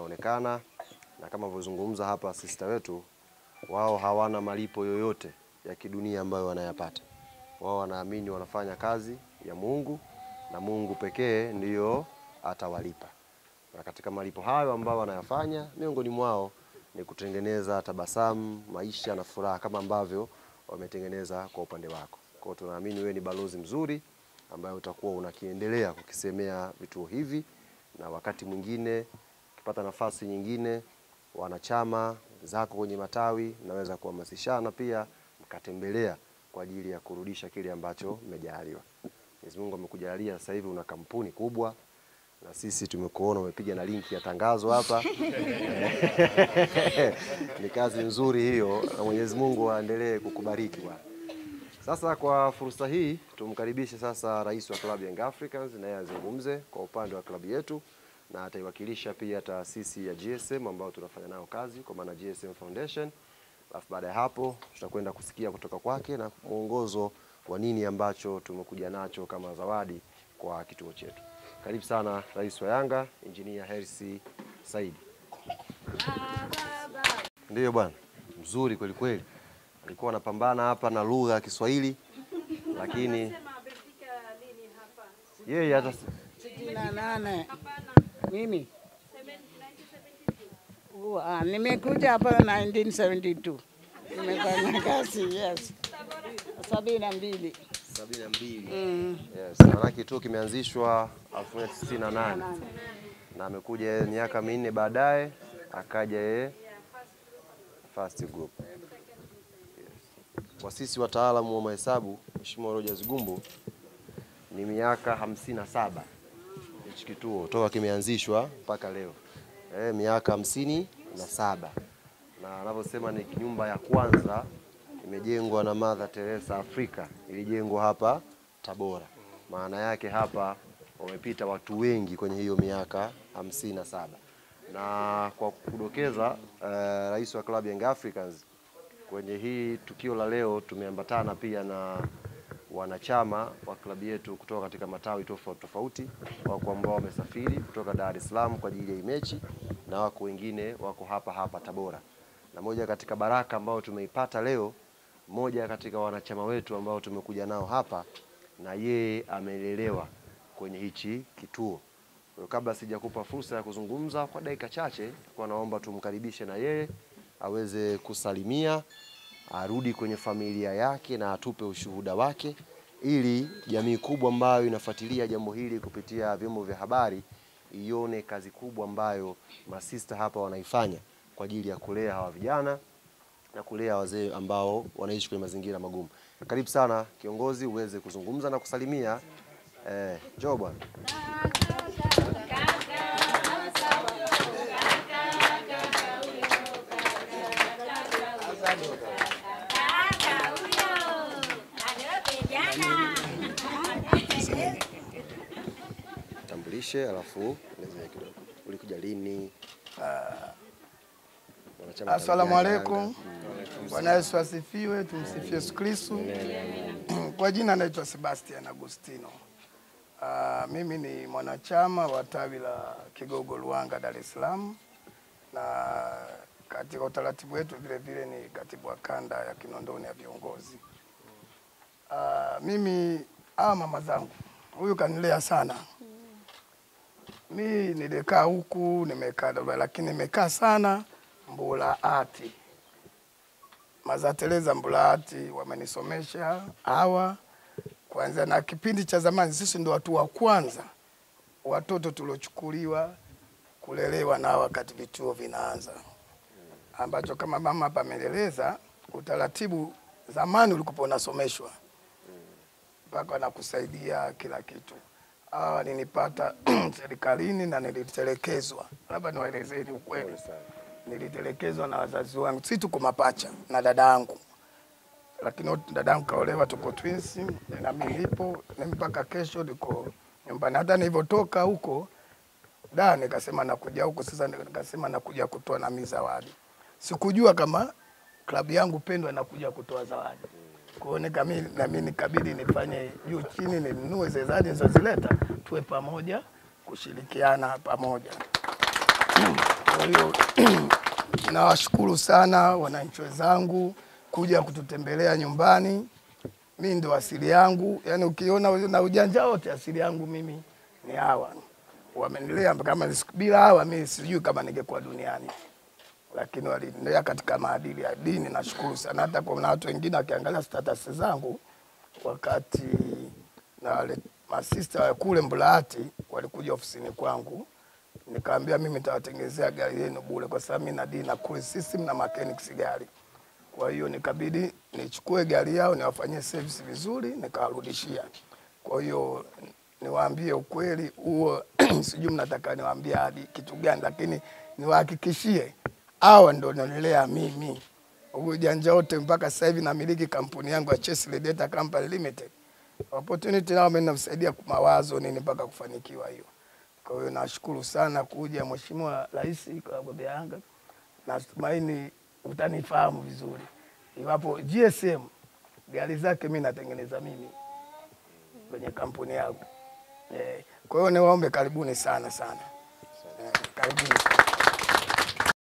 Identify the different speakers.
Speaker 1: inaonekana, na kama vozungumza hapa sister wetu, wao hawana malipo yoyote ya kidunia ambayo wanayapata. Wao wanaamini wanafanya kazi ya Mungu na Mungu pekee ndiyo atawalipa. Na katika malipo hayo ambayo wanayafanya, miongoni mwao ni kutengeneza tabasamu, maisha na furaha kama ambavyo wametengeneza kwa upande wako. Kwa hiyo tunaamini wewe ni balozi mzuri ambaye utakuwa unakiendelea kukisemea vituo hivi, na wakati mwingine ukipata nafasi nyingine, wanachama zako kwenye matawi naweza kuhamasishana pia mkatembelea kwa ajili ya kurudisha kile ambacho mmejaliwa. Mwenyezi Mungu amekujalia sasa hivi una kampuni kubwa, na sisi tumekuona umepiga na linki ya tangazo hapa. Ni kazi nzuri hiyo, na Mwenyezi Mungu aendelee kukubariki bwana. Sasa kwa fursa hii tumkaribishe sasa rais wa klabu Young Africans, naye azungumze kwa upande wa klabu yetu, na ataiwakilisha pia taasisi ya GSM ambayo tunafanya nayo kazi kwa maana GSM Foundation. Alafu baada ya hapo tutakwenda kusikia kutoka kwake na mwongozo wa nini ambacho tumekuja nacho kama zawadi kwa kituo chetu. Karibu sana rais wa Yanga, Engineer Hersi Said. Ndiyo bwana, mzuri kweli kweli. Alikuwa anapambana hapa na lugha ya Kiswahili, lakini yeye hata
Speaker 2: 68 mimi nimekuja hapa 1972. Nimefanya kazi yes. 72.
Speaker 1: 72. Yes, maana kituo kimeanzishwa 1968. Na amekuja miaka 4 baadaye akaja yeye First Group. Kwa sisi wataalamu wa mahesabu, Mheshimiwa Rogers Gumbo, ni miaka 57 hichi kituo toka kimeanzishwa mpaka leo. Miaka 57. Na anavyosema ni nyumba ya kwanza imejengwa na Mother Teresa Afrika, ilijengwa hapa Tabora. Maana yake hapa wamepita watu wengi kwenye hiyo miaka 57. Na kwa kudokeza, rais wa klabu Young Africans, kwenye hii tukio la leo tumeambatana pia na wanachama wa klabu yetu kutoka katika matawi tofauti tofauti, wako ambao wamesafiri kutoka Dar es Salaam kwa ajili ya mechi, na wako wengine wako hapa Tabora. Na moja katika baraka ambao tumeipata leo, moja katika wanachama wetu ambao tumekuja nao hapa, na yeye amelelewa kwenye hichi kituo. Kwa kabla sijakupa fursa ya kuzungumza kwa dakika chache, kwa naomba tumkaribishe na yeye aweze kusalimia, arudi kwenye familia yake na atupe ushuhuda wake, ili jamii kubwa ambayo inafuatilia jambo hili kupitia vyombo vya habari ione kazi kubwa ambayo masista hapa wanaifanya kwa ajili ya kulea hawa vijana na kulea wazee ambao wanaishi kwenye mazingira magumu. Karibu sana kiongozi, uweze kuzungumza na kusalimia. Njoo bwana. Tambulishe alafu elezea kidogo. Ulikuja lini?
Speaker 3: Asalamu alaykum. Bwana Yesu asifiwe, tumsifie Yesu Kristo. Kwa jina naitwa Sebastian Agustino. Mimi ni mwanachama wa tawi la Kigogo Luanga, Dar es Salaam, na katika utaratibu wetu vile vile ni katibu wa kanda ya Kinondoni ya viongozi. Mimi mama zangu huyu kanilea sana. Mimi nilikaa huku, nimekaa Dodoma, lakini nimekaa sana Mbulaati. Mazateleza Mbulaati wamenisomesha hawa kwanza, na kipindi cha zamani sisi ndio watu wa kwanza watoto tuliochukuliwa kulelewa na wakati vituo vinaanza, ambacho kama mama hapa ameeleza utaratibu zamani ulikuwa unasomeshwa mpaka nakusaidia kila kitu. Ninipata serikalini na nilitelekezwa. Labda niwaelezeni ukweli. Nilitelekezwa na wazazi wangu. Sisi tuko mapacha na dadangu. Lakini dadangu kaolewa, tuko twins, na mimi nipo mpaka kesho niko nyumbani. Hata nilipotoka huko nikasema nakuja huko sasa, nikasema nakuja kutoa na mimi zawadi. Sikujua kama klabu yangu pendwa nakuja kutoa zawadi. Kwa hiyo na mimi nikabidi nifanye juu chini, ninunue zawadi nilizozileta, tuwe pamoja kushirikiana pamoja. Kwa hiyo nawashukuru sana wananchi wenzangu kuja kututembelea nyumbani. Mimi ndo asili yangu, yani ukiona na ujanja wote asili yangu mimi ni hawa. Wamenilea kama bila hawa mimi sijui kama ningekuwa duniani. Lakini walinilea katika maadili ya dini, nashukuru sana. Hata kwa watu wengine wakiangalia status zangu wakati na wale masista kule Mbulahati walikuja ofisini kwangu, nikaambia mimi nitawatengenezea gari yenu bure kwa sababu mimi na dini na kule system na mechanics gari. Kwa hiyo nikabidi nichukue gari yao niwafanyie service vizuri nikawarudishia. Kwa hiyo niwaambie ukweli huo sijui mnataka niwaambie hadi kitu gani, lakini niwahakikishie hawa ndio nililea mimi. Ujanja wote mpaka sasa hivi namiliki kampuni yangu ya Chesley Data Company Limited. Opportunity nao mmenisaidia kwa mawazo nini mpaka kufanikiwa hiyo. Kwa hiyo nashukuru sana kuja Mheshimiwa Rais kwa Gobe Yanga. Natumaini utanifahamu vizuri. Iwapo GSM gari zake mimi natengeneza mimi kwenye kampuni yangu. Kwa hiyo niwaombe karibuni sana. Karibuni sana.